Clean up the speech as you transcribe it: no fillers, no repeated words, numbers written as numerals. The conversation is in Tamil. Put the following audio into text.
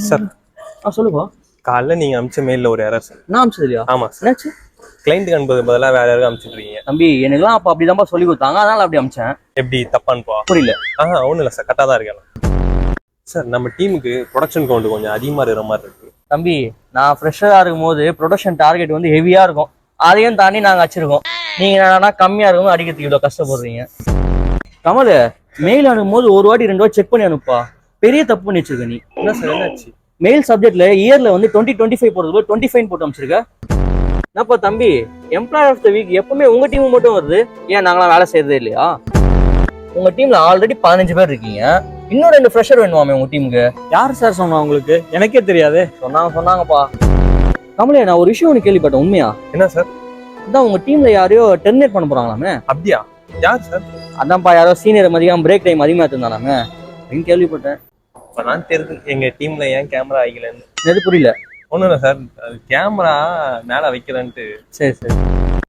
சார் சொல்லுப்பா. காலைல நீங்க அனுப்பிச்ச மெயில்ல ஒரு எரர் சார். நான் அனுப்பிச்சது இல்லையா? ஆமா சார். என்னாச்சு? கிளைண்ட்டுக்கு அனுப்புறது பதிலா வேற யாருக்கும் அனுப்பிச்சிருக்கீங்க. தம்பி எனக்குலாம் அப்ப அப்படிதான்ப்பா சொல்லி கொடுத்தாங்க, அதனால அப்படி அனுப்பிச்சேன். எப்படி தப்பானுப்பா? புரியல. ஒண்ணும் இல்லை சார், கரெக்டாக தான் இருக்கேன் சார். நம்ம டீமுக்கு ப்ரொடக்ஷன் கவுண்ட் கொஞ்சம் அதிகமாக இருக்கிற மாதிரி இருக்கு. தம்பி நான் ஃப்ரெஷராக இருக்கும் போது ப்ரொடக்ஷன் டார்கெட் வந்து ஹெவியா இருக்கும், அதையும் தாண்டி நாங்க வச்சிருக்கோம். நீங்க என்னன்னா கம்மியா இருக்கும் அடிக்கிறதுக்கு இவ்வளவு கஷ்டப்படுறீங்க. கமல், மெயில் அனுப்பும் போது ஒரு வாட்டி 2 வாட்டி செக் பண்ணி அனுப்பா. பெரிய தப்பு பண்ணி வச்சிருக்க நீ. என்ன சார் என்னாச்சு? மெயில் சப்ஜெக்ட்ல இயர்ல வந்து 2025 போடுறது 25 போட்டு அமைச்சிருக்க. என்னப்பா தம்பி, எம்ப்ளாயர் ஆஃப் த வீக் எப்பவுமே உங்க டீம் மட்டும் வருது, ஏன் நாங்களாம் வேலை செய்யறதே இல்லையா? உங்க டீம்ல ஆல்ரெடி 15 பேர் இருக்கீங்க, இன்னும் 2 ஃப்ரெஷர் வேணுமாமே உங்க டீமுக்கு. யார் சார் சொன்னா உங்களுக்கு? எனக்கே தெரியாது. சொன்னாங்கப்பா. கமலே, நான் ஒரு விஷயம் ஒன்று கேள்விப்பட்டேன், உண்மையா? என்ன சார்? அதான் உங்க டீம்ல யாரையோ டெர்மினேட் பண்ண போறாங்களாமே. அப்படியா? யார் சார்? அதான்ப்பா, யாரோ சீனியர் மதியம் பிரேக் டைம் அதிகமாக இருந்தானாமே அப்படின்னு கேள்விப்பட்டேன். நான் தெரிஞ்சு எங்க டீம்ல ஏன் கேமரா வைக்கலன்னு. எது புரியல? ஒன்றும் இல்லை சார், கேமரா மேலே வைக்கிறேன்ட்டு. சரி.